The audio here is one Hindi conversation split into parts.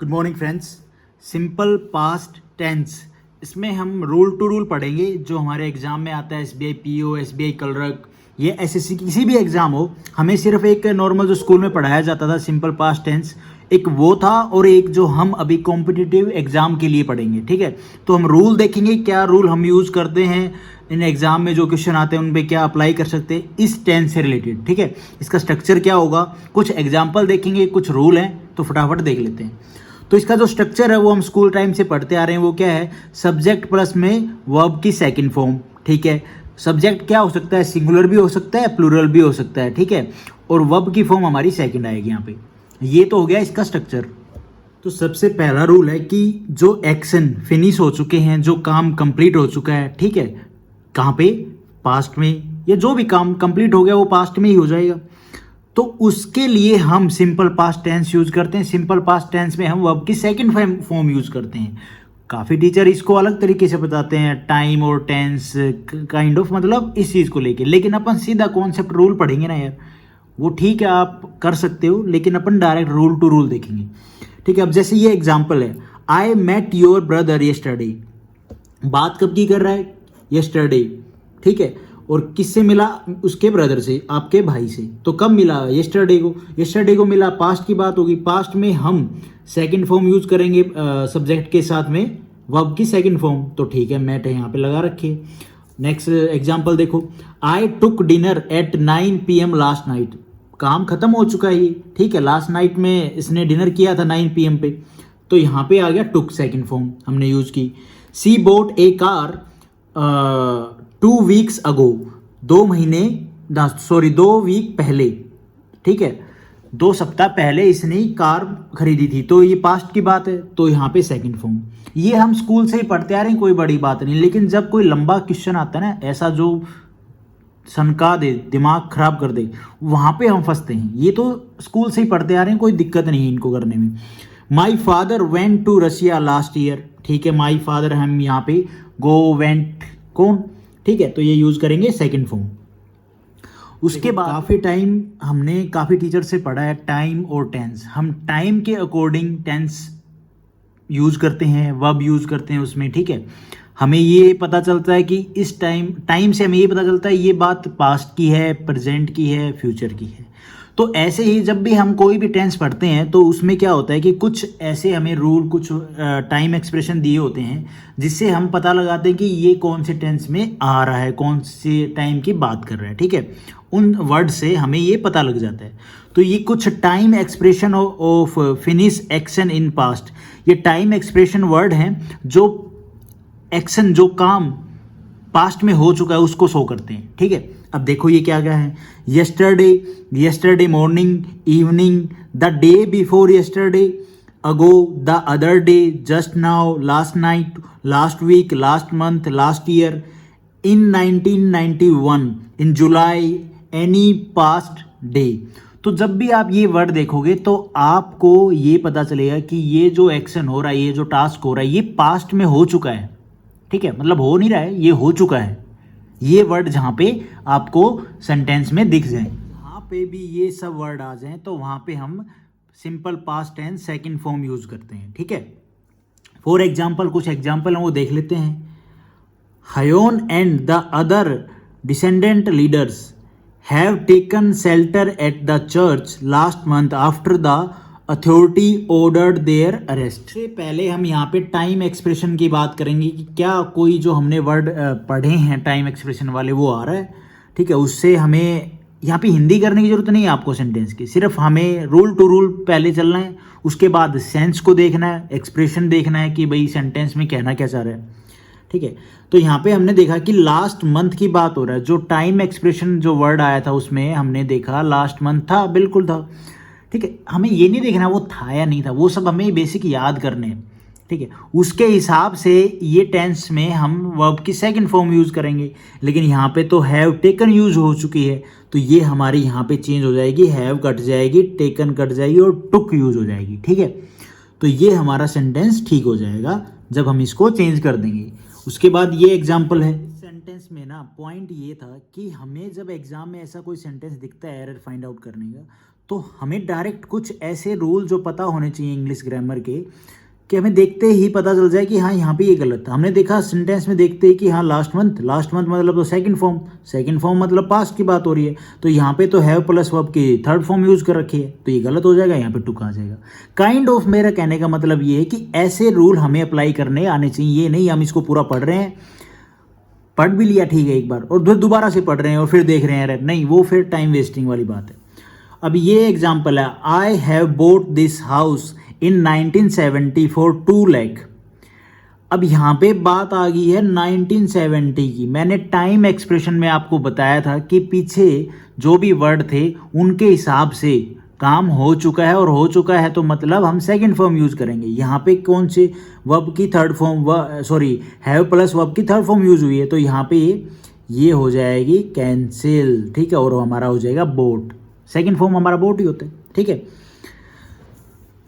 Good morning friends. Simple past tense, इसमें हम रूल टू रूल पढ़ेंगे जो हमारे एग्जाम में आता है। एसबीआई पीओ, एसबीआई क्लर्क, ये एसएससी किसी भी एग्जाम हो, हमें सिर्फ एक नॉर्मल जो स्कूल में पढ़ाया जाता था सिंपल पास्ट टेंस, एक वो था और एक जो हम अभी कॉम्पिटिटिव एग्जाम के लिए पढ़ेंगे। ठीक है, तो हम रूल देखेंगे, क्या रूल हम यूज़ करते हैं इन एग्जाम में, जो क्वेश्चन आते हैं उन पे क्या अप्लाई कर सकते हैं इस टेंस से रिलेटेड। ठीक है, इसका स्ट्रक्चर क्या होगा, कुछ एग्जाम्पल देखेंगे, कुछ रूल हैं, तो फटाफट देख लेते हैं। तो इसका जो स्ट्रक्चर है वो हम स्कूल टाइम से पढ़ते आ रहे हैं। वो क्या है, सब्जेक्ट प्लस में वर्ब की सेकंड फॉर्म। ठीक है, सब्जेक्ट क्या हो सकता है, सिंगुलर भी हो सकता है, प्लूरल भी हो सकता है। ठीक है, और वर्ब की फॉर्म हमारी सेकंड आएगी यहाँ पे। ये तो हो गया इसका स्ट्रक्चर। तो सबसे पहला रूल है कि जो एक्शन फिनिश हो चुके हैं, जो काम कंप्लीट हो चुका है, ठीक है, कहाँ पे, पास्ट में, या जो भी काम कंप्लीट हो गया वो पास्ट में ही हो जाएगा, तो उसके लिए हम सिंपल पास्ट टेंस यूज करते हैं। सिंपल पास्ट टेंस में हम वर्ब की सेकंड फॉर्म यूज करते हैं। काफ़ी टीचर इसको अलग तरीके से बताते हैं, टाइम और टेंस काइंड ऑफ, मतलब इस चीज़ को लेके। लेकिन अपन सीधा कॉन्सेप्ट रूल पढ़ेंगे ना यार, वो ठीक है आप कर सकते हो, लेकिन अपन डायरेक्ट रूल टू रूल देखेंगे। ठीक है, अब जैसे ये एग्जाम्पल है, I met your brother yesterday. बात कब की कर रहा है, यस्टरडे। ठीक है, और किससे मिला, उसके ब्रदर से, आपके भाई से। तो कब मिला, यस्टरडे को। यस्टरडे को मिला, पास्ट की बात होगी। पास्ट में हम सेकंड फॉर्म यूज करेंगे सब्जेक्ट के साथ में, वर्ब की सेकंड फॉर्म। तो ठीक है, मैट है यहाँ पे लगा रखे। नेक्स्ट एग्जांपल देखो, I took dinner at 9 PM last night. काम खत्म हो चुका है ये, ठीक है, लास्ट नाइट में इसने डिनर किया था 9 PM पे, तो यहाँ पे आ गया टुक, सेकंड फॉर्म हमने यूज की। सी बोट ए कार 2 weeks अगो। 2 वीक पहले, ठीक है, 2 सप्ताह पहले इसने कार खरीदी थी, तो ये पास्ट की बात है, तो यहाँ पे सेकंड फॉर्म। ये हम स्कूल से ही पढ़ते आ रहे हैं, कोई बड़ी बात नहीं। लेकिन जब कोई लंबा क्वेश्चन आता है ना, ऐसा जो सनका दे, दिमाग खराब कर दे, वहाँ पे हम फंसते हैं। ये तो स्कूल से ही पढ़ते आ रहे हैं, कोई दिक्कत नहीं है इनको करने में। My father went to Russia last year. ठीक है, माई फादर हम यहाँ पे गो वेंट कौन, ठीक है, तो ये यूज करेंगे सेकंड फॉर्म। उसके बाद काफ़ी टाइम हमने काफ़ी टीचर से पढ़ा है टाइम और टेंस। हम टाइम के अकॉर्डिंग टेंस यूज करते हैं, वर्ब यूज करते हैं उसमें। ठीक है, हमें ये पता चलता है कि इस टाइम से हमें ये पता चलता है ये बात पास्ट की है, प्रेजेंट की है, फ्यूचर की है। तो ऐसे ही जब भी हम कोई भी टेंस पढ़ते हैं तो उसमें क्या होता है कि कुछ ऐसे हमें रूल, कुछ टाइम एक्सप्रेशन दिए होते हैं जिससे हम पता लगाते हैं कि ये कौन से टेंस में आ रहा है, कौन से टाइम की बात कर रहा है। ठीक है, उन वर्ड से हमें ये पता लग जाता है। तो ये कुछ time expression of finish action in past, ये टाइम एक्सप्रेशन वर्ड हैं जो एक्शन, जो काम पास्ट में हो चुका है उसको शो करते हैं। ठीक है, अब देखो ये क्या क्या है, yesterday, yesterday morning, evening, the day before yesterday, ago, the other day, just now, last night, last week, last month, last year, in 1991, in July, any past day. तो जब भी आप ये वर्ड देखोगे तो आपको ये पता चलेगा कि ये जो एक्शन हो रहा है, ये जो टास्क हो रहा है, ये पास्ट में हो चुका है। ठीक है, मतलब हो नहीं रहा है, ये हो चुका है। ये वर्ड जहाँ पे आपको सेंटेंस में दिख जाए, वहाँ पे भी ये सब वर्ड आ जाएं, तो वहाँ पे हम simple past tense second form use करते हैं। ठीक है, फॉर एग्जाम्पल कुछ एग्जाम्पल हम वो देख लेते हैं। Hyeon and the other descendant leaders have taken shelter at the church last month after the authority ordered their arrest. से पहले हम यहाँ पे टाइम एक्सप्रेशन की बात करेंगे कि क्या कोई जो हमने वर्ड पढ़े हैं टाइम एक्सप्रेशन वाले वो आ रहा है। ठीक है, उससे हमें यहाँ पे हिंदी करने की जरूरत नहीं है आपको सेंटेंस की, सिर्फ हमें रूल टू रूल पहले चलना है, उसके बाद सेंस को देखना है, एक्सप्रेशन देखना है कि भाई सेंटेंस में कहना क्या चाह रहा है। ठीक है, तो यहाँ पे हमने देखा कि लास्ट मंथ की बात हो रहा है, जो टाइम एक्सप्रेशन जो वर्ड आया था उसमें हमने देखा लास्ट मंथ था, बिल्कुल था। ठीक है, हमें ये नहीं देखना वो था या नहीं था, वो सब हमें बेसिक याद करने हैं। ठीक है, उसके हिसाब से ये टेंस में हम वर्ब की सेकंड फॉर्म यूज़ करेंगे। लेकिन यहाँ पे तो हैव टेकन यूज हो चुकी है, तो ये हमारी यहाँ पे चेंज हो जाएगी, हैव कट जाएगी, टेकन कट जाएगी और टुक यूज हो जाएगी। ठीक है, तो ये हमारा सेंटेंस ठीक हो जाएगा जब हम इसको चेंज कर देंगे। उसके बाद ये एग्जाम्पल है, सेंटेंस में ना पॉइंट ये था कि हमें जब एग्जाम में ऐसा कोई सेंटेंस दिखता है एरर फाइंड आउट करने का, तो हमें डायरेक्ट कुछ ऐसे रूल जो पता होने चाहिए इंग्लिश ग्रामर के, कि हमें देखते ही पता चल जाए कि हाँ यहाँ पे ये गलत था। हमने देखा सेंटेंस में देखते ही कि हाँ लास्ट मंथ मतलब तो सेकंड फॉर्म मतलब पास्ट की बात हो रही है, तो यहाँ पे तो हैव प्लस वर्ब की थर्ड फॉर्म यूज़ कर रखी है, तो ये गलत हो जाएगा, यहाँ पे टुक आ जाएगा। काइंड ऑफ मेरा कहने का मतलब ये है कि ऐसे रूल हमें अप्लाई करने आने चाहिए। ये नहीं हम इसको पूरा पढ़ रहे हैं, पढ़ भी लिया ठीक है एक बार, और फिर दोबारा से पढ़ रहे हैं और फिर देख रहे हैं, नहीं वो फिर टाइम वेस्टिंग वाली बात है। अब ये एग्जाम्पल है, I have boat this house in 1970 for 2 lakh. अब यहाँ पे बात आ गई है 1970 की। मैंने टाइम एक्सप्रेशन में आपको बताया था कि पीछे जो भी वर्ड थे उनके हिसाब से काम हो चुका है, और हो चुका है तो मतलब हम सेकंड फॉर्म यूज़ करेंगे। यहाँ पे कौन से वर्ब की third form, have plus verb की थर्ड फॉर्म यूज़ हुई है, तो यहाँ पे ये हो जाएगी कैंसिल, ठीक है, और हमारा हो जाएगा बोट। सेकंड फॉर्म हमारा बोट ही होता है, ठीक है।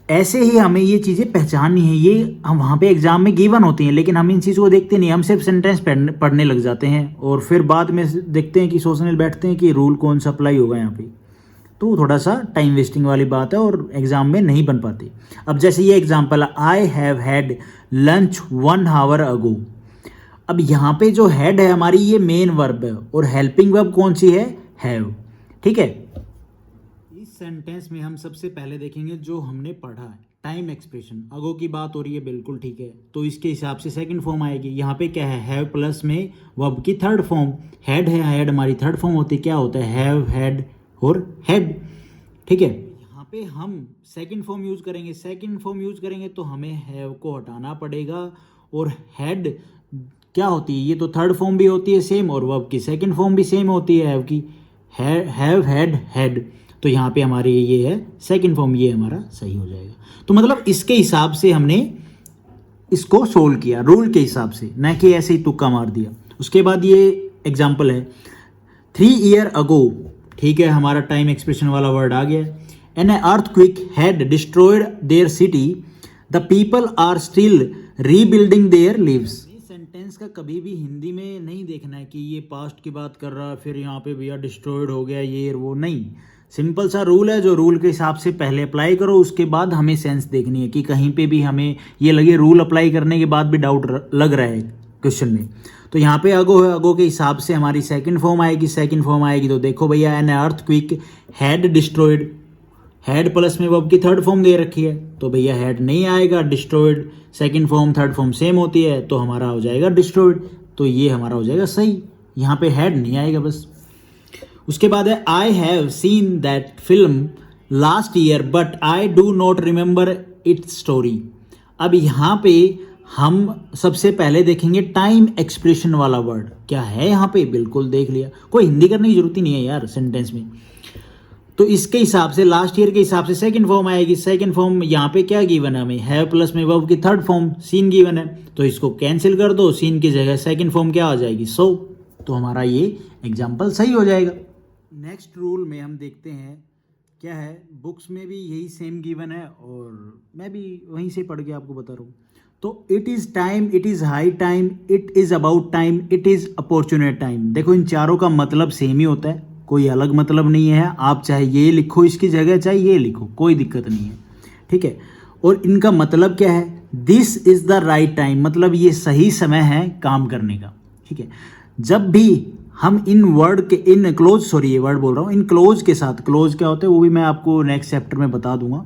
ऐसे ही हमें ये चीज़ें पहचाननी है, ये हम वहाँ पे एग्जाम में गिवन होती हैं, लेकिन हम इन चीज़ों को देखते नहीं, हम सिर्फ सेंटेंस पढ़ने लग जाते हैं और फिर बाद में देखते हैं कि सोचने बैठते हैं कि रूल कौन सा अप्लाई होगा यहाँ पे। तो थोड़ा सा टाइम वेस्टिंग वाली बात है और एग्ज़ाम में नहीं बन पाती। अब जैसे ये एग्जाम्पल है, I have had lunch 1 hour ago. अब यहाँ पे जो हैड है हमारी ये मेन वर्ब है, और हेल्पिंग वर्ब कौन सी है, हैव, ठीक है। इस सेंटेंस में हम सबसे पहले देखेंगे जो हमने पढ़ा है, टाइम एक्सप्रेशन, अगो की बात हो रही है, बिल्कुल ठीक है, तो इसके हिसाब से सेकंड फॉर्म आएगी। यहाँ पे क्या है, हैव प्लस में वर्ब की थर्ड फॉर्म, हैड है, हैड हमारी थर्ड फॉर्म होती है, क्या होता है, हैव, हैड और हैड, ठीक है। यहाँ पे हम सेकंड फॉर्म यूज़ करेंगे, सेकंड फॉर्म यूज़ करेंगे तो हमें हैव को हटाना पड़ेगा, और हैड क्या होती है, ये तो थर्ड फॉर्म भी होती है सेम, और वर्ब की सेकंड फॉर्म भी सेम होती है हैव की, हैव, हैड, हैड, तो यहाँ पे हमारी ये है सेकंड फॉर्म, ये हमारा सही हो जाएगा। तो मतलब इसके हिसाब से हमने इसको सोल्व किया, रूल के हिसाब से, न कि ऐसे ही तुक्का मार दिया। उसके बाद ये एग्जाम्पल है, 3 ईयर अगो, ठीक है, हमारा टाइम एक्सप्रेशन वाला वर्ड आ गया। An earthquake had destroyed their city, the people are still rebuilding their lives. Sentence का कभी भी हिंदी में नहीं देखना है कि ये पास्ट की बात कर रहा है, फिर यहाँ पे भैया डिस्ट्रॉयड हो गया ये वो, नहीं। सिंपल सा रूल है, जो रूल के हिसाब से पहले अप्लाई करो, उसके बाद हमें सेंस देखनी है कि कहीं पे भी हमें ये लगे रूल अप्लाई करने के बाद भी डाउट लग रहा है क्वेश्चन में। तो यहाँ पे अगो है, अगो के हिसाब से हमारी सेकंड फॉर्म आएगी, सेकंड फॉर्म आएगी तो देखो भैया, N earthquake had destroyed, had plus में वर्ब की थर्ड फॉर्म दे रखी है, तो भैया हैड नहीं आएगा, destroyed second form third form same होती है, तो हमारा हो जाएगा डिस्ट्रॉयड, तो ये हमारा हो जाएगा सही, यहाँ पे हैड नहीं आएगा बस। उसके बाद है, I have seen that film last year but I do not remember it's story. अब यहाँ पे हम सबसे पहले देखेंगे टाइम एक्सप्रेशन वाला वर्ड क्या है यहाँ पे, बिल्कुल देख लिया, कोई हिंदी करने की जरूरत ही नहीं है यार सेंटेंस में। तो इसके हिसाब से लास्ट ईयर के हिसाब से सेकंड फॉर्म आएगी, सेकंड फॉर्म यहाँ पे क्या गिवन है हमें, हैव प्लस में वर्ब की थर्ड फॉर्म सीन गिवन है, तो इसको कैंसिल कर दो, सीन की जगह सेकंड फॉर्म क्या आ जाएगी, सो, तो हमारा ये एग्जाम्पल सही हो जाएगा। नेक्स्ट रूल में हम देखते हैं क्या है, बुक्स में भी यही सेम गिवन है और मैं भी वहीं से पढ़ के आपको बता रहा हूँ। तो it is time, it is high time, it is about time, it is opportune time. देखो इन चारों का मतलब सेम ही होता है, कोई अलग मतलब नहीं है, आप चाहे ये लिखो इसकी जगह, चाहे ये लिखो, कोई दिक्कत नहीं है, ठीक है। और इनका मतलब क्या है, this is the right time, मतलब ये सही समय है काम करने का, ठीक है। जब भी हम इन वर्ड के इन क्लोज, सॉरी ये वर्ड बोल रहा हूँ, इन क्लोज के साथ, क्लोज क्या होता है वो भी मैं आपको नेक्स्ट चैप्टर में बता दूंगा,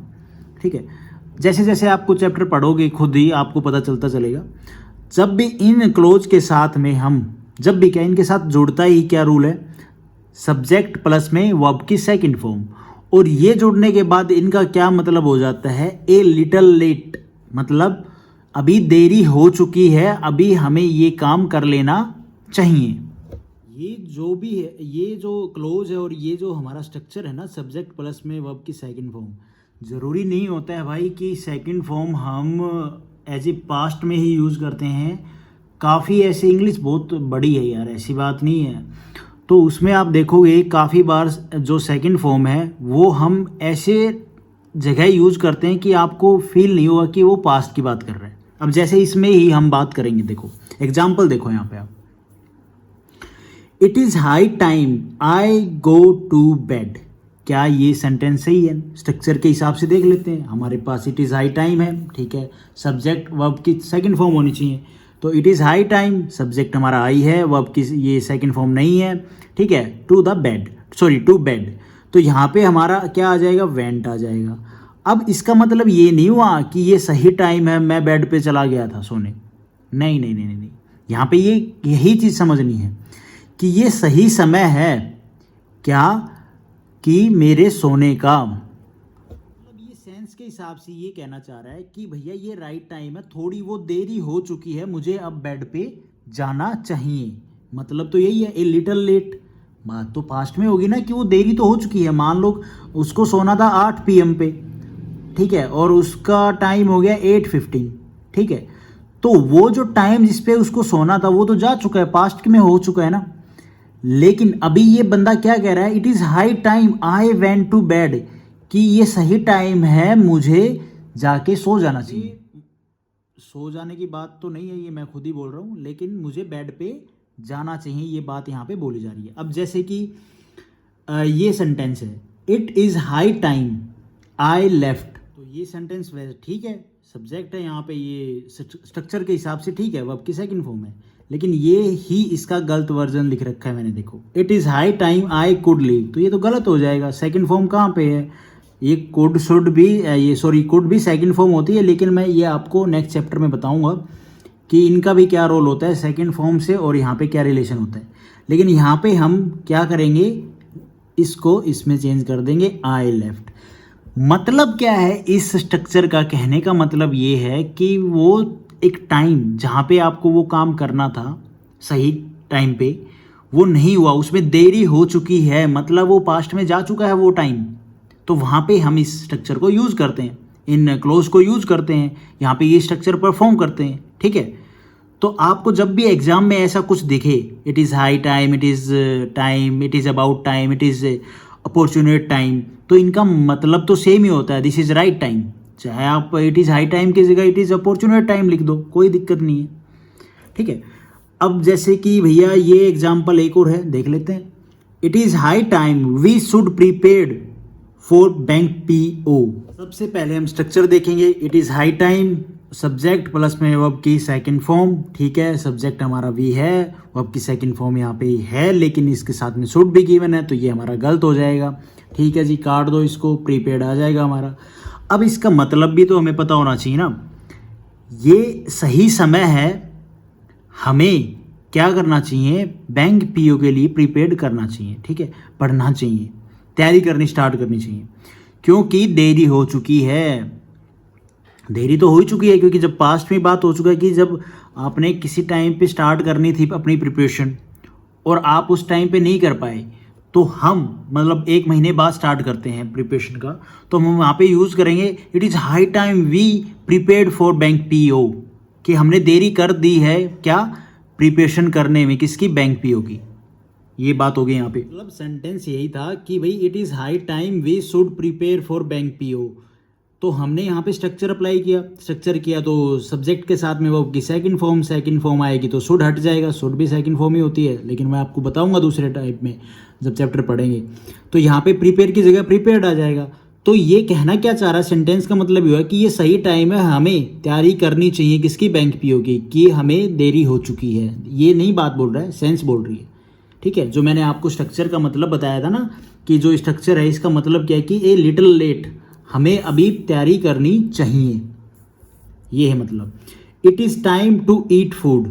ठीक है। जैसे जैसे आपको चैप्टर पढ़ोगे खुद ही आपको पता चलता चलेगा। जब भी इन क्लोज के साथ में हम, जब भी क्या इनके साथ जुड़ता ही क्या रूल है, सब्जेक्ट प्लस में वर्ब की सेकंड फॉर्म, और ये जुड़ने के बाद इनका क्या मतलब हो जाता है, ए लिटल लेट, मतलब अभी देरी हो चुकी है, अभी हमें ये काम कर लेना चाहिए। ये जो भी है, ये जो क्लोज है और ये जो हमारा स्ट्रक्चर है ना, सब्जेक्ट प्लस में वर्ब की सेकंड फॉर्म, ज़रूरी नहीं होता है भाई कि सेकंड फॉर्म हम एज ए पास्ट में ही यूज़ करते हैं। काफ़ी ऐसे, इंग्लिश बहुत बड़ी है यार, ऐसी बात नहीं है। तो उसमें आप देखोगे काफ़ी बार जो सेकंड फॉर्म है वो हम ऐसे जगह यूज़ करते हैं कि आपको फील नहीं होगा कि वो पास्ट की बात कर रहे हैं। अब जैसे इसमें ही हम बात करेंगे, देखो एग्जाम्पल देखो यहाँ पे आप, it is high time I go to bed. क्या ये सेंटेंस सही है? स्ट्रक्चर के हिसाब से देख लेते हैं। हमारे पास इट इज़ हाई टाइम है, ठीक है, सब्जेक्ट वर्ब की सेकंड फॉर्म होनी चाहिए, तो it is high time, subject हमारा आई है, वर्ब की ये सेकंड फॉर्म नहीं है, ठीक है, टू बेड, तो यहाँ पे हमारा क्या आ जाएगा? वेंट आ जाएगा। अब इसका मतलब ये नहीं हुआ कि ये सही टाइम है, मैं बेड पे चला गया था सोने, नहीं नहीं नहीं नहीं, यहाँ पे ये यही चीज़ समझनी है कि ये सही समय है क्या कि मेरे सोने का। मतलब ये सेंस के हिसाब से ये कहना चाह रहा है कि भैया ये राइट टाइम है, थोड़ी वो देरी हो चुकी है, मुझे अब बेड पे जाना चाहिए। मतलब तो यही है, ए लिटिल लेट। बात तो पास्ट में होगी ना कि वो देरी तो हो चुकी है। मान लो उसको सोना था 8 PM पे, ठीक है, और उसका टाइम हो गया 8:15, ठीक है, तो वो जो टाइम जिस पे उसको सोना था वो तो जा चुका है, पास्ट में हो चुका है ना। लेकिन अभी ये बंदा क्या कह रहा है? It is high time I went to bed, कि ये सही टाइम है, मुझे जाके सो जाना चाहिए। सो जाने की बात तो नहीं है, ये मैं खुद ही बोल रहा हूँ, लेकिन मुझे बेड पे जाना चाहिए, ये बात यहाँ पे बोली जा रही है। अब जैसे कि ये सेंटेंस है, it is high time I left, तो ये सेंटेंस वैसे ठीक है, सब्जेक्ट है यहाँ पे, ये स्ट्रक्चर के हिसाब से ठीक है, वर्ब की सेकंड फॉर्म है, लेकिन ये ही इसका गलत वर्जन लिख रखा है मैंने, देखो, it is high time I could leave, तो ये तो गलत हो जाएगा। सेकंड फॉर्म कहाँ पे है? ये कुड शुड भी, ये सॉरी कुड भी सेकंड फॉर्म होती है, लेकिन मैं ये आपको नेक्स्ट चैप्टर में बताऊंगा कि इनका भी क्या रोल होता है सेकंड फॉर्म से और यहाँ पे क्या रिलेशन होता है। लेकिन यहाँ पे हम क्या करेंगे, इसको इसमें चेंज कर देंगे आई लेफ्ट। मतलब क्या है इस स्ट्रक्चर का? कहने का मतलब ये है कि वो एक टाइम जहाँ पे आपको वो काम करना था सही टाइम पे, वो नहीं हुआ, उसमें देरी हो चुकी है, मतलब वो पास्ट में जा चुका है वो टाइम, तो वहाँ पे हम इस स्ट्रक्चर को यूज़ करते हैं, इन क्लोज को यूज़ करते हैं, यहाँ पे ये स्ट्रक्चर परफॉर्म करते हैं, ठीक है। तो आपको जब भी एग्जाम में ऐसा कुछ दिखे, it is high time, it is about time, it is opportune time, तो इनका मतलब तो सेम ही होता है, दिस इज़ राइट टाइम। चाहे आप इट इज़ हाई टाइम की जगह इट इज़ अपॉर्चुनेट टाइम लिख दो, कोई दिक्कत नहीं है, ठीक है। अब जैसे कि भैया ये एग्जाम्पल एक और है, देख लेते हैं। It is high time we should prepare for bank PO। सबसे पहले हम स्ट्रक्चर देखेंगे, it is high time, subject plus में वर्ब की सेकंड फॉर्म, ठीक है, सब्जेक्ट हमारा वी है, वर्ब की सेकंड फॉर्म यहाँ पे है, लेकिन इसके साथ में शुड भी गिवन है, तो ये हमारा गलत हो जाएगा, ठीक है जी, काट दो इसको, प्रीपेड आ जाएगा हमारा। अब इसका मतलब भी तो हमें पता होना चाहिए ना, ये सही समय है, हमें क्या करना चाहिए, बैंक PO के लिए प्रीपेड करना चाहिए, ठीक है, पढ़ना चाहिए, तैयारी करनी स्टार्ट करनी चाहिए, क्योंकि देरी हो चुकी है। देरी तो हो ही चुकी है, क्योंकि जब पास्ट में बात हो चुका है कि जब आपने किसी टाइम पे स्टार्ट करनी थी अपनी प्रिपरेशन और आप उस टाइम पे नहीं कर पाए, तो हम मतलब 1 महीने बाद स्टार्ट करते हैं प्रिपरेशन का, तो हम वहाँ पे यूज़ करेंगे it is high time we prepared for bank PO, कि हमने देरी कर दी है क्या, प्रिपरेशन करने में, किसकी, बैंक PO की। ये बात हो गई यहाँ पे। मतलब सेंटेंस यही था कि भाई it is high time we should prepare for bank PO, तो हमने यहाँ पे स्ट्रक्चर अप्लाई किया, स्ट्रक्चर किया तो सब्जेक्ट के साथ में वो की सेकंड फॉर्म आएगी, तो शुड हट जाएगा, शुड भी सेकंड फॉर्म ही होती है, लेकिन मैं आपको बताऊंगा दूसरे टाइप में जब चैप्टर पढ़ेंगे। तो यहाँ पे प्रिपेयर की जगह प्रिपेयर्ड आ जाएगा। तो ये कहना क्या चाह रहा है, सेंटेंस का मतलब ये है कि ये सही टाइम है, हमें तैयारी करनी चाहिए किसकी, बैंक PO की, कि हमें देरी हो चुकी है। ये नहीं बात बोल रहा है, सेंस बोल रही है, ठीक है। जो मैंने आपको स्ट्रक्चर का मतलब बताया था ना, कि जो स्ट्रक्चर है इसका मतलब क्या है कि ए लिटिल लेट, हमें अभी तैयारी करनी चाहिए, ये है मतलब। It is time to eat food,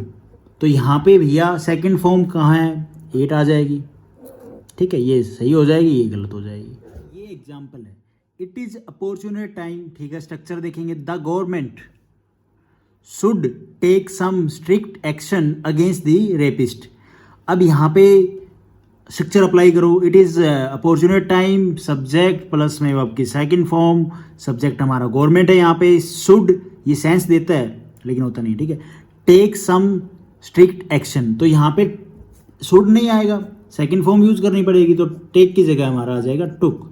तो यहाँ पे भैया सेकंड फॉर्म कहाँ है, 8 आ जाएगी, ठीक है, ये सही हो जाएगी, ये गलत हो जाएगी। ये एग्जाम्पल है, इट इज़ अपॉर्चुनेट टाइम, ठीक है। स्ट्रक्चर देखेंगे, the government should take some strict action against the rapist. अब यहाँ पे स्ट्रक्चर अप्लाई करो, it is opportune time, subject plus में आपकी सेकंड फॉर्म, सब्जेक्ट हमारा गवर्नमेंट है, यहाँ पे शुड ये सेंस देता है लेकिन होता नहीं, ठीक है। टेक सम स्ट्रिक्ट एक्शन, तो यहाँ पे शुड नहीं आएगा, सेकंड फॉर्म यूज करनी पड़ेगी, तो टेक की जगह हमारा आ जाएगा टुक,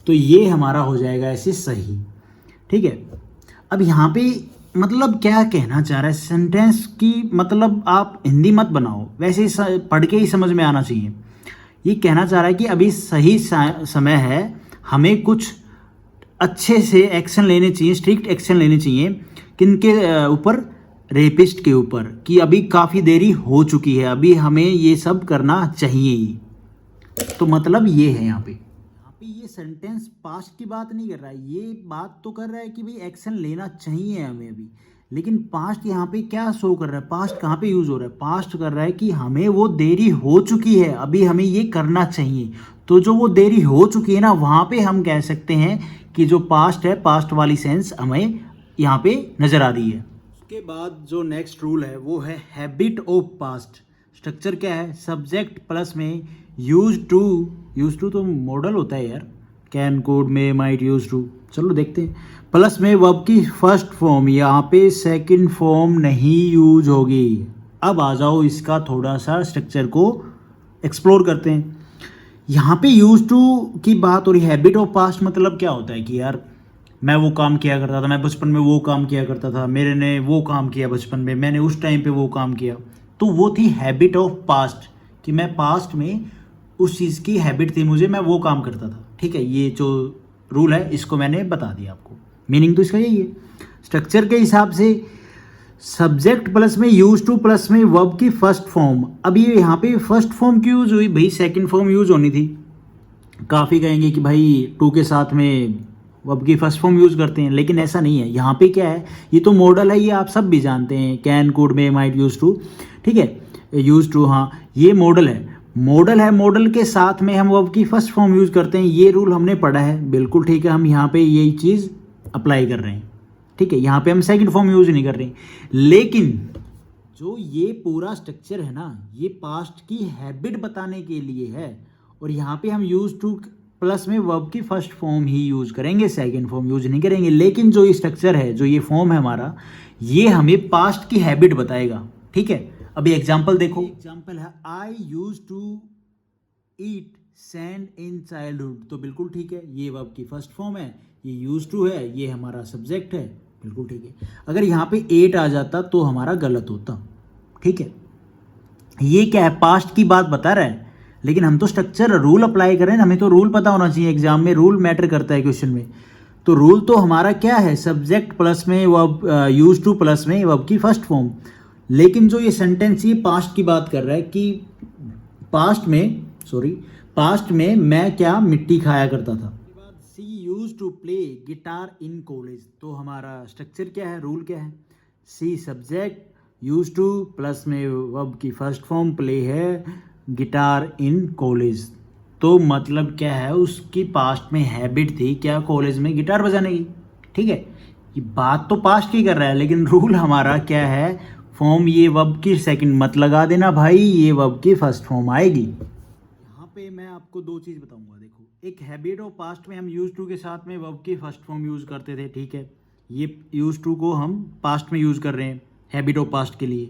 तो ये हमारा हो जाएगा ऐसे सही, ठीक है। अब यहाँ पे मतलब क्या कहना चाह रहा है, सेंटेंस की मतलब आप हिंदी मत बनाओ, वैसे ही पढ़ के ही समझ में आना चाहिए। ये कहना चाह रहा है कि अभी सही समय है, हमें कुछ अच्छे से एक्शन लेने चाहिए, स्ट्रिक्ट एक्शन लेने चाहिए। किनके ऊपर? रेपिस्ट के ऊपर, कि अभी काफ़ी देरी हो चुकी है, अभी हमें ये सब करना चाहिए ही। तो मतलब ये है यहाँ पे ये सेंटेंस पास्ट की बात नहीं कर रहा है, ये बात तो कर रहा है कि भाई एक्शन लेना चाहिए हमें अभी। लेकिन पास्ट यहाँ पे क्या शो कर रहा है? पास्ट कहाँ पे यूज़ हो रहा है? पास्ट कर रहा है कि हमें वो देरी हो चुकी है, अभी हमें ये करना चाहिए। तो जो वो देरी हो चुकी है ना, वहाँ पे हम कह सकते हैं कि जो पास्ट है, पास्ट वाली सेंस हमें यहाँ पे नज़र आ रही है। उसके बाद जो नेक्स्ट रूल है वो है हैबिट ऑफ पास्ट। स्ट्रक्चर क्या है? सब्जेक्ट प्लस में यूज टू तो मॉडल होता है यार, कैन, कोड, में, माइट, यूज टू, चलो देखते हैं। प्लस में वर्ब की फर्स्ट फॉर्म, यहाँ पे सेकंड फॉर्म नहीं यूज होगी। अब आ जाओ इसका थोड़ा सा स्ट्रक्चर को एक्सप्लोर करते हैं। यहाँ पे यूज टू की बात हो रही है। हैबिट ऑफ पास्ट मतलब क्या होता है कि यार मैं वो काम किया करता था, मैं बचपन में वो काम किया करता था, मेरे ने वो काम किया बचपन में, मैंने उस टाइम पे वो काम किया। तो वो थी हैबिट ऑफ पास्ट, कि मैं पास्ट में उस चीज़ की हैबिट थी मुझे, मैं वो काम करता था। ठीक है, ये जो रूल है इसको मैंने बता दिया आपको। मीनिंग तो इसका यही है। स्ट्रक्चर के हिसाब से सब्जेक्ट प्लस में यूज टू प्लस में वर्ब की फर्स्ट फॉर्म। अब ये यहाँ पे फर्स्ट फॉर्म क्यों यूज हुई भाई? सेकंड फॉर्म यूज होनी थी। काफ़ी कहेंगे कि भाई टू के साथ में वर्ब की फर्स्ट फॉर्म यूज़ करते हैं, लेकिन ऐसा नहीं है। यहाँ पे क्या है, ये तो मॉडल है, ये आप सब भी जानते हैं, कैन, कुड, में, माइट, यूज टू। ठीक है, यूज टू, हाँ ये मॉडल है। मॉडल के साथ में हम वर्ब की फर्स्ट फॉर्म यूज़ करते हैं। ये रूल हमने पढ़ा है, बिल्कुल ठीक है। हम यहाँ पे यही चीज़ अप्लाई कर रहे हैं। ठीक है, यहाँ पे हम सेकंड फॉर्म यूज़ नहीं कर रहे हैं। लेकिन जो ये पूरा स्ट्रक्चर है ना, ये पास्ट की हैबिट बताने के लिए है, और यहाँ पे हम यूज टू प्लस में वर्ब की फर्स्ट फॉर्म ही यूज़ करेंगे, सेकंड फॉर्म यूज़ नहीं करेंगे। लेकिन जो ये स्ट्रक्चर है, जो ये फॉर्म है हमारा, ये हमें पास्ट की हैबिट बताएगा। ठीक है, अभी एग्जांपल देखो। एग्जांपल है I use to eat sand in childhood. तो बिल्कुल ठीक है, ये वर्ब की फर्स्ट फॉर्म है, ये यूज टू है, ये हमारा सब्जेक्ट है, बिल्कुल ठीक है। अगर यहाँ पे 8 आ जाता तो हमारा गलत होता। ठीक है, ये क्या है? पास्ट की बात बता रहा है, लेकिन हम तो स्ट्रक्चर रूल अप्लाई करें, हमें तो रूल पता होना चाहिए। एग्जाम में रूल मैटर करता है क्वेश्चन में। तो रूल तो हमारा क्या है? सब्जेक्ट प्लस में वर्ब, यूज टू प्लस में वर्ब की फर्स्ट फॉर्म। लेकिन जो ये सेंटेंस ये पास्ट की बात कर रहा है कि पास्ट में मैं क्या मिट्टी खाया करता था। She use to play guitar in college. तो हमारा स्ट्रक्चर क्या है, रूल क्या है? She subject, use to plus में वर्ब की फर्स्ट फॉर्म, प्ले है, गिटार इन कॉलेज। तो मतलब क्या है, उसकी पास्ट में हैबिट थी क्या, कॉलेज में गिटार बजाने की। ठीक है, ये बात तो पास्ट की कर रहा है, लेकिन रूल हमारा क्या है, फॉर्म ये वर्ब की सेकंड मत लगा देना भाई, ये वर्ब की फर्स्ट फॉर्म आएगी। यहाँ पे मैं आपको 2 चीज़ बताऊंगा। देखो, एक हैबिट ऑफ पास्ट में हम यूज टू के साथ में वर्ब की फर्स्ट फॉर्म यूज़ करते थे। ठीक है, ये यूज टू को हम पास्ट में यूज़ कर रहे हैं हैबिट ऑफ पास्ट के लिए।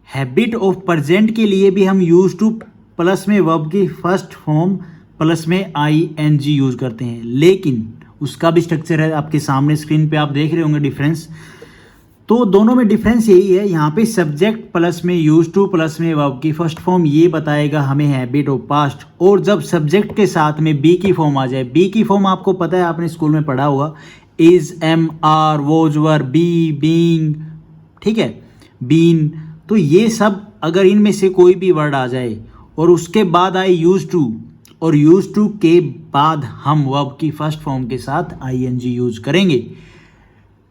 हैबिट ऑफ प्रेजेंट के लिए भी हम यूज टू प्लस में वर्ब की फर्स्ट फॉर्म प्लस में ING यूज़ करते हैं, लेकिन उसका भी स्ट्रक्चर है आपके सामने स्क्रीन पे, आप देख रहे होंगे डिफरेंस। तो दोनों में डिफरेंस यही है, यहाँ पे सब्जेक्ट प्लस में यूज टू प्लस में वर्ब की फर्स्ट फॉर्म ये बताएगा हमें हैबिट ऑफ पास्ट। और जब सब्जेक्ट के साथ में बी की फॉर्म आ जाए, बी की फॉर्म आपको पता है, आपने स्कूल में पढ़ा होगा, is, am, are, was, were, be, being. ठीक है, बीन। तो ये सब अगर इनमें से कोई भी वर्ड आ जाए और उसके बाद आए यूज टू, और यूज टू के बाद हम वर्ब की फर्स्ट फॉर्म के साथ ING यूज करेंगे।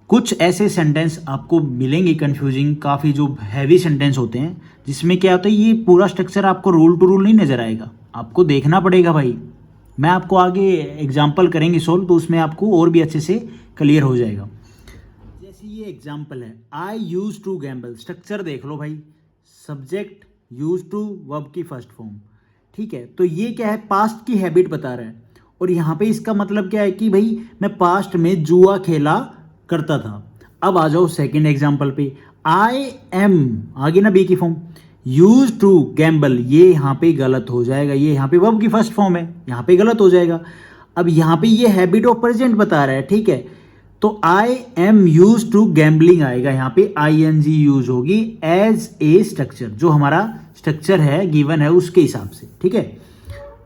कुछ ऐसे सेंटेंस आपको मिलेंगे कंफ्यूजिंग, काफ़ी जो हैवी सेंटेंस होते हैं, जिसमें क्या होता है, ये पूरा स्ट्रक्चर आपको रूल टू रूल नहीं नज़र आएगा, आपको देखना पड़ेगा भाई। मैं आपको आगे एग्जाम्पल करेंगे सोल्व, तो उसमें आपको और भी अच्छे से क्लियर हो जाएगा। जैसे ये एग्जाम्पल है, I use to Gamble. Structure देख लो भाई, सब्जेक्ट, यूज टू, वर्ब की फर्स्ट फॉर्म। ठीक है, तो ये क्या है, पास्ट की हैबिट बता रहा है। और यहाँ पे इसका मतलब क्या है कि भाई मैं पास्ट में जुआ खेला करता था। अब आ जाओ सेकंड एग्जांपल पे, आई एम, आगे ना बी की फॉर्म, यूज टू गैम्बल, ये यहाँ पे गलत हो जाएगा, ये यहाँ पे वर्ब की फर्स्ट फॉर्म है, यहाँ पे गलत हो जाएगा। अब यहाँ पे ये हैबिट ऑफ प्रेजेंट बता रहा है। ठीक है, तो I am use to gambling आएगा, यहाँ पे ING यूज होगी एज ए स्ट्रक्चर, जो हमारा स्ट्रक्चर है गिवन है उसके हिसाब से। ठीक है,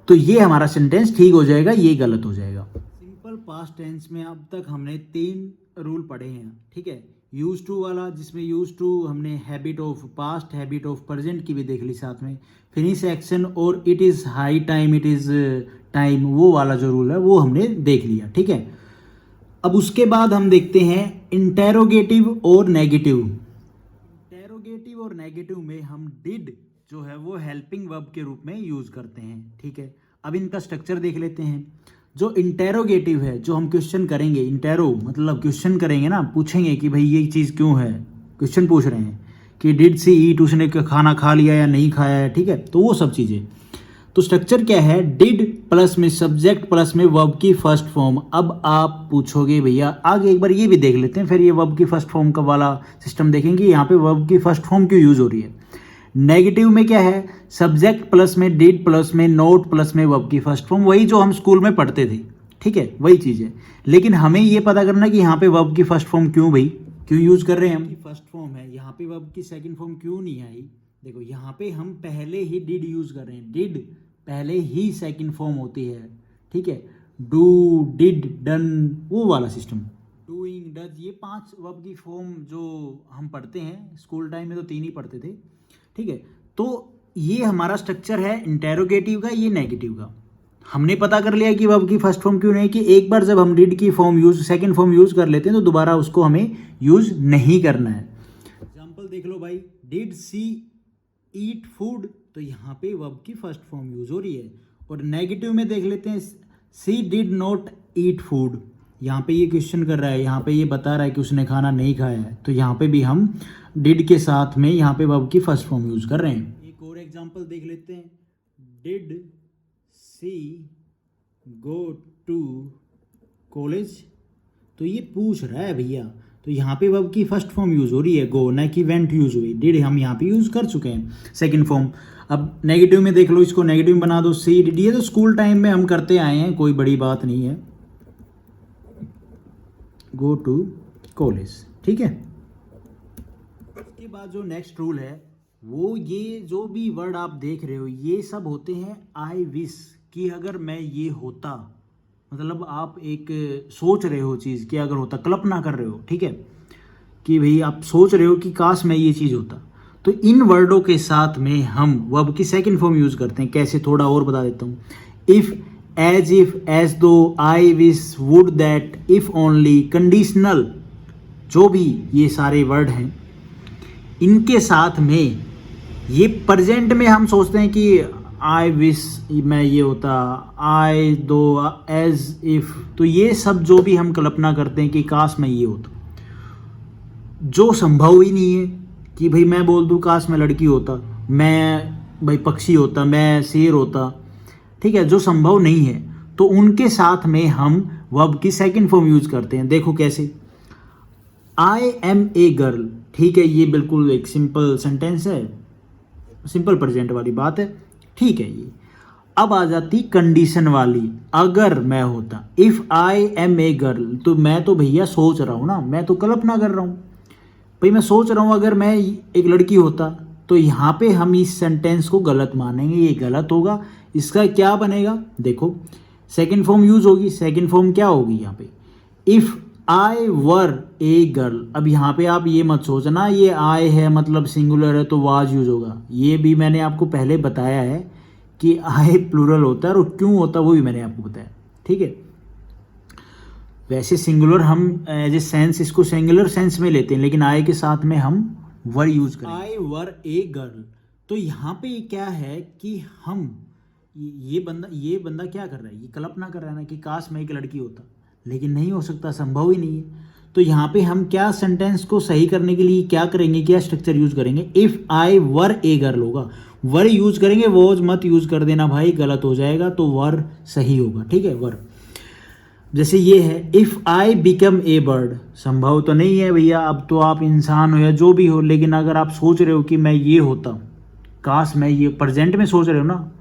तो ये हमारा सेंटेंस ठीक हो जाएगा, ये गलत हो जाएगा। सिंपल पास्ट टेंस में अब तक हमने 3 रूल पढ़े हैं, ठीक है। यूज टू वाला, जिसमें यूज टू हमने habit of past, habit of present की भी देख ली साथ में। फिनिश एक्शन और it is high time, it is time, वो वाला जो रूल है वो हमने देख लिया, ठीक है। अब उसके बाद हम देखते हैं इंटेरोगेटिव और नेगेटिव। इंटेरोगेटिव और नेगेटिव में हम डिड जो है वो हेल्पिंग वर्ब के रूप में यूज़ करते हैं, ठीक है। अब इनका स्ट्रक्चर देख लेते हैं। जो इंटेरोगेटिव है, जो हम क्वेश्चन करेंगे, इंटेरो मतलब क्वेश्चन करेंगे ना, पूछेंगे कि भाई ये चीज़ क्यों है, क्वेश्चन पूछ रहे हैं कि डिड सी ईट, उसने खाना खा लिया या नहीं खाया है, ठीक है। तो वो सब चीज़ें, तो स्ट्रक्चर क्या है, डिड प्लस में सब्जेक्ट प्लस में वर्ब की फर्स्ट फॉर्म। अब आप पूछोगे भैया आगे एक बार ये भी देख लेते हैं, फिर ये वर्ब की फर्स्ट फॉर्म का वाला सिस्टम देखेंगे, यहाँ पे वर्ब की फर्स्ट फॉर्म क्यों यूज़ हो रही है। नेगेटिव में क्या है, सब्जेक्ट प्लस में डिड प्लस में नोट प्लस में वर्ब की फर्स्ट फॉर्म, वही जो हम स्कूल में पढ़ते थे, ठीक है, वही चीज़ है। लेकिन हमें ये पता करना कि यहाँ पे वर्ब की फर्स्ट फॉर्म क्यों भाई, क्यों यूज़ कर रहे हैं हम। फर्स्ट फॉर्म है, यहाँ पे वर्ब की सेकंड फॉर्म क्यों नहीं आई। देखो यहाँ पे हम पहले ही डिड यूज़ कर रहे हैं, डिड पहले ही सेकंड फॉर्म होती है, ठीक है। डू, डिड, डन, वो वाला सिस्टम, डूइंग, डज, ये 5 वर्ब की फॉर्म जो हम पढ़ते हैं स्कूल टाइम में, तो 3 ही पढ़ते थे, ठीक है। तो ये हमारा स्ट्रक्चर है इंटेरोगेटिव का, ये नेगेटिव का। हमने पता कर लिया कि वर्ब की फर्स्ट फॉर्म क्यों नहीं, कि एक बार जब हम डिड की form use, second form use कर लेते हैं तो दोबारा उसको हमें यूज नहीं करना है। एग्जांपल देख लो भाई, डिड सी ईट फूड, तो यहाँ पे वर्ब की फर्स्ट फॉर्म यूज हो रही है। और नेगेटिव में देख लेते हैं, सी डिड नॉट ईट फूड, यहाँ पे ये क्वेश्चन कर रहा है, यहाँ पे ये बता रहा है कि उसने खाना नहीं खाया है, तो यहाँ पे भी हम डिड के साथ में यहाँ पे वर्ब की फर्स्ट फॉर्म यूज कर रहे हैं। एक और एग्जांपल देख लेते हैं, did she go to college, तो ये पूछ रहा है भैया, तो यहाँ पे वर्ब की फर्स्ट फॉर्म यूज हो रही है, गो, ना कि वेंट यूज हुई। डिड हम यहाँ पे यूज कर चुके हैं सेकंड फॉर्म। अब नेगेटिव में देख लो, इसको नेगेटिव में बना दो, सी डिड, ये तो स्कूल टाइम में हम करते आए हैं, कोई बड़ी बात नहीं है। गो टू कॉलेज, ठीक है। उसके बाद जो नेक्स्ट रूल है वो, ये जो भी वर्ड आप देख रहे हो ये सब होते हैं आई विश, कि अगर मैं ये होता, मतलब आप एक सोच रहे हो चीज़ कि अगर होता, कल्पना कर रहे हो, ठीक है, कि भाई आप सोच रहे हो कि काश मैं ये चीज़ होता। तो इन वर्डों के साथ में हम वर्ब की सेकंड फॉर्म यूज़ करते हैं। कैसे, थोड़ा और बता देता हूँ। इफ़, एज इफ, एज दो, I wish, would, that, if only, conditional, जो भी ये सारे वर्ड हैं, इनके साथ में ये प्रेजेंट में हम सोचते हैं कि आई विश मैं ये होता, आई दो, एज इफ, तो ये सब जो भी हम कल्पना करते हैं कि काश मैं ये होता, जो संभव ही नहीं है कि भाई मैं बोल दूँ काश मैं लड़की होता, मैं भाई पक्षी होता, मैं शेर होता, ठीक है, जो संभव नहीं है, तो उनके साथ में हम वर्ब की सेकंड फॉर्म यूज करते हैं। देखो कैसे, आई एम ए गर्ल, ठीक है, ये बिल्कुल एक सिंपल सेंटेंस है, सिंपल प्रेजेंट वाली बात है, ठीक है। ये अब आ जाती कंडीशन वाली, अगर मैं होता, if I am a girl, तो मैं तो भैया सोच रहा हूँ ना, मैं तो कल्पना कर रहा हूँ भाई, मैं सोच रहा हूँ अगर मैं एक लड़की होता, तो यहाँ पे हम इस सेंटेंस को गलत मानेंगे, ये गलत होगा। इसका क्या बनेगा, देखो सेकंड फॉर्म यूज होगी, सेकंड फॉर्म क्या होगी यहाँ पे, if I were a girl. अब यहाँ पे आप ये मत सोचना ये आई है मतलब सिंगुलर है तो वाज यूज होगा, ये भी मैंने आपको पहले बताया है कि आई प्लूरल होता है, और क्यों होता है वो भी मैंने आपको बताया, ठीक है। वैसे सिंगुलर हम एज ए सेंस इसको सिंगुलर सेंस में लेते हैं, लेकिन आई के साथ में हम वर यूज करें, आई वर ए गर्ल। तो यहाँ पे क्या है कि हम ये बंदा क्या कर रहा है, ये कल्पना कर रहा है ना कि काश मैं एक लड़की होता, लेकिन नहीं हो सकता, संभव ही नहीं है। तो यहाँ पे हम क्या सेंटेंस को सही करने के लिए क्या करेंगे, क्या स्ट्रक्चर यूज करेंगे, if I were a girl होगा, वर यूज करेंगे, वॉज मत यूज कर देना भाई, गलत हो जाएगा, तो वर सही होगा, ठीक है, वर। जैसे ये है, if I become a bird, संभव तो नहीं है भैया, अब तो आप इंसान हो या जो भी हो, लेकिन अगर आप सोच रहे हो कि मैं ये होता, काश मैं ये, प्रेजेंट में सोच रहे हो ना,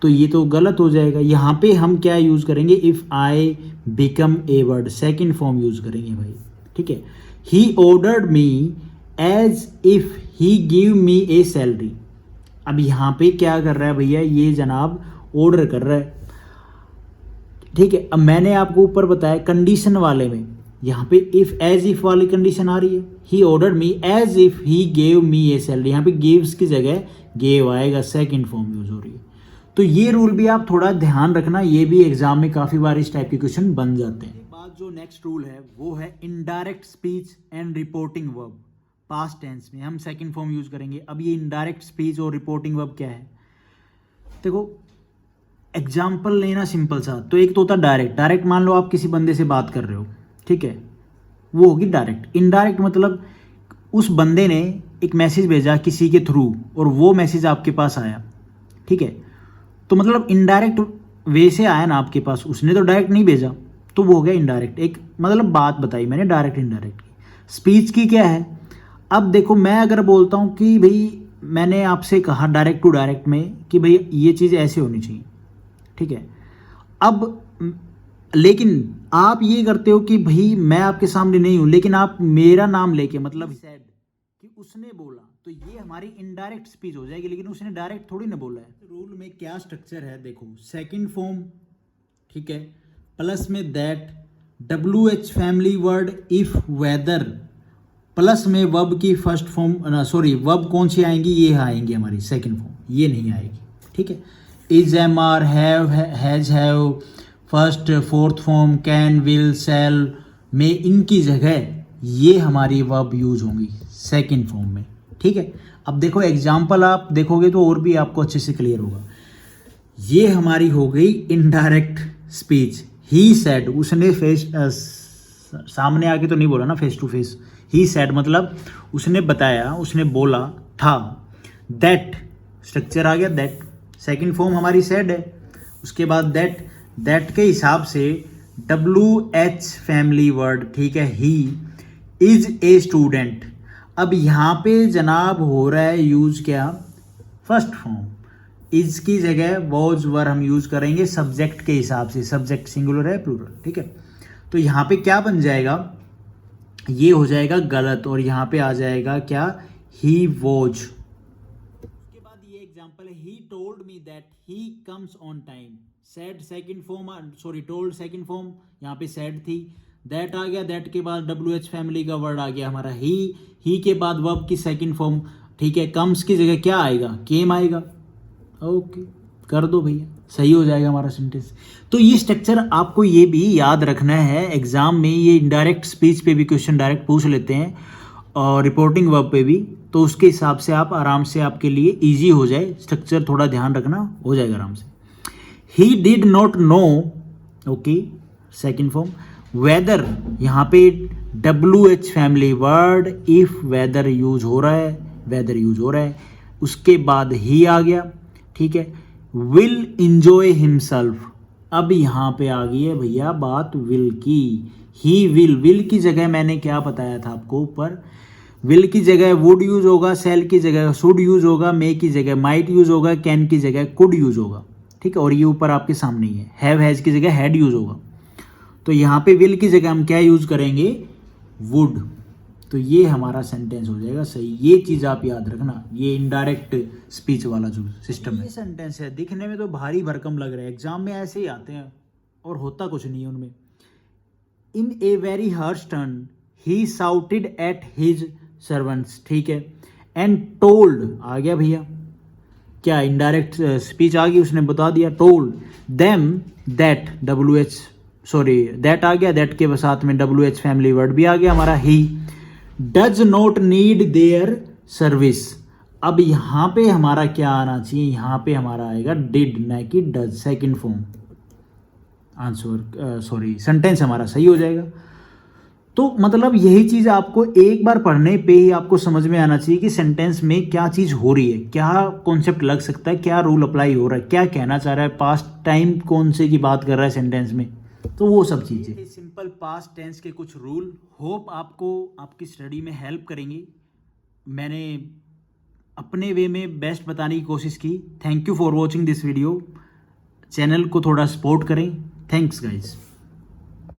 तो ये तो गलत हो जाएगा। यहाँ पे हम क्या यूज करेंगे, if I become a bird, second form use करेंगे भाई, ठीक है। He ordered me as if he give me a salary. अब यहाँ पे क्या कर रहा है भैया, ये जनाब ऑर्डर कर रहा है, ठीक है। अब मैंने आपको ऊपर बताया कंडीशन वाले में, यहाँ पे इफ एज इफ वाली कंडीशन आ रही है, he ordered me as if he gave me a salary, यहाँ पे गिव्स की जगह गेव आएगा, सेकंड फॉर्म यूज हो रही है। तो ये रूल भी आप थोड़ा ध्यान रखना, ये भी एग्जाम में काफ़ी बार इस टाइप के क्वेश्चन बन जाते हैं। बाद जो नेक्स्ट रूल है वो है indirect speech and reporting verb. Past tense में हम सेकंड फॉर्म यूज करेंगे। अब ये इनडायरेक्ट स्पीच और रिपोर्टिंग वर्ब क्या है, देखो एग्जाम्पल लेना सिंपल सा। तो एक तो होता है डायरेक्ट, डायरेक्ट मान लो आप किसी बंदे से बात कर रहे हो, ठीक है, वो होगी डायरेक्ट। इनडायरेक्ट मतलब उस बंदे ने एक मैसेज भेजा किसी के थ्रू और वो मैसेज आपके पास आया, ठीक है, तो मतलब इनडायरेक्ट वे से आया ना आपके पास, उसने तो डायरेक्ट नहीं भेजा, तो वो हो गया इनडायरेक्ट। एक मतलब बात बताई मैंने डायरेक्ट इनडायरेक्ट की। स्पीच की क्या है, अब देखो मैं अगर बोलता हूँ कि भाई मैंने आपसे कहा डायरेक्ट टू डायरेक्ट में कि भाई ये चीज़ ऐसे होनी चाहिए, ठीक है, अब लेकिन आप ये करते हो कि भाई मैं आपके सामने नहीं हूँ, लेकिन आप मेरा नाम लेके मतलब सेड कि उसने बोला, तो ये हमारी इनडायरेक्ट स्पीच हो जाएगी, लेकिन उसने डायरेक्ट थोड़ी ना बोला है। रूल में क्या स्ट्रक्चर है देखो, सेकंड फॉर्म, ठीक है, प्लस में that, WH family word if whether, plus में वर्ब की फर्स्ट फॉर्म सॉरी वर्ब कौन सी आएंगी, ये आएंगी हमारी सेकंड फॉर्म, ये नहीं आएगी, ठीक है। Is, am, are, have, has, have, first fourth form, can, will, shall में इनकी जगह ये हमारी वर्ब यूज होंगी सेकंड फॉर्म में, ठीक है। अब देखो एग्जाम्पल आप देखोगे तो और भी आपको अच्छे से क्लियर होगा। ये हमारी हो गई इनडायरेक्ट स्पीच। ही सेड, उसने फेस सामने आके तो नहीं बोला ना face to face, he said मतलब उसने बताया, उसने बोला था। दैट स्ट्रक्चर आ गया, दैट सेकंड फॉर्म हमारी सेड है, उसके बाद दैट, दैट के हिसाब से WH फैमिली वर्ड, ठीक है, ही इज ए स्टूडेंट। अब यहाँ पे जनाब हो रहा है यूज क्या, फर्स्ट फॉर्म, इज की जगह वॉज वर हम यूज करेंगे सब्जेक्ट के हिसाब से, सब्जेक्ट सिंगुलर है प्लूरल, ठीक है। तो यहाँ पे क्या बन जाएगा, ये हो जाएगा गलत, और यहाँ पे आ जाएगा क्या, ही वॉज। उसके बाद ये एग्जांपल है, he told me that he comes on time. Said second form, sorry told second form, यहाँ पे सेड थी, दैट आ गया, दैट के बाद WH फैमिली का वर्ड आ गया हमारा ही के बाद वर्ब की सेकंड फॉर्म, ठीक है, कम्स की जगह क्या आएगा, केम आएगा। ओके कर दो भैया, सही हो जाएगा हमारा सेंटेंस। तो ये स्ट्रक्चर आपको ये भी याद रखना है, एग्जाम में ये इनडायरेक्ट स्पीच पे भी क्वेश्चन डायरेक्ट पूछ लेते हैं और रिपोर्टिंग वर्ब पे भी, तो उसके हिसाब से आप आराम से, आपके लिए ईजी हो जाए, स्ट्रक्चर थोड़ा ध्यान रखना, हो जाएगा आराम से। He did not know, okay second form, whether यहाँ पे WH family word if whether use हो रहा है, वेदर यूज हो रहा है, उसके बाद ही आ गया, ठीक है, विल इंजॉय हिमसेल्फ। अब यहाँ पे आ गई है भैया बात विल की, ही विल, विल की जगह मैंने क्या बताया था आपको ऊपर, विल की जगह वुड यूज होगा, सेल की जगह शुड यूज होगा, मे की जगह माइट यूज होगा, कैन की जगह कुड यूज होगा, ठीक है, और ये ऊपर आपके सामने ही है, हैव हैज की जगह हैड यूज होगा। तो यहाँ पे विल की जगह हम क्या यूज करेंगे, वुड, तो ये हमारा सेंटेंस हो जाएगा सही। ये चीज़ आप याद रखना, ये इनडायरेक्ट स्पीच वाला जो सिस्टम है। ये सेंटेंस है, दिखने में तो भारी भरकम लग रहा है, एग्जाम में ऐसे ही आते हैं और होता कुछ नहीं है उनमें। In a very harsh turn he shouted at his servants, ठीक है, एंड टोल्ड आ गया भैया, क्या इनडायरेक्ट स्पीच आ गई, उसने बता दिया, told them that, WH sorry that आ गया, दैट के साथ में WH फैमिली वर्ड भी आ गया हमारा, he does not need their service. अब यहाँ पे हमारा क्या आना चाहिए, यहाँ पे हमारा आएगा डिड, ना कि does, second form answer sorry sentence हमारा सही हो जाएगा। तो मतलब यही चीज़ आपको एक बार पढ़ने पे ही आपको समझ में आना चाहिए कि सेंटेंस में क्या चीज़ हो रही है, क्या कॉन्सेप्ट लग सकता है, क्या रूल अप्लाई हो रहा है, क्या कहना चाह रहा है, पास्ट टाइम कौन से की बात कर रहा है सेंटेंस में, तो वो सब चीज़ें। सिंपल पास्ट टेंस के कुछ रूल, होप आपको आपकी स्टडी में हेल्प करेंगे। मैंने अपने वे में बेस्ट बताने की कोशिश की। Thank you for watching this video. Channel को थोड़ा सपोर्ट करें। Thanks guys.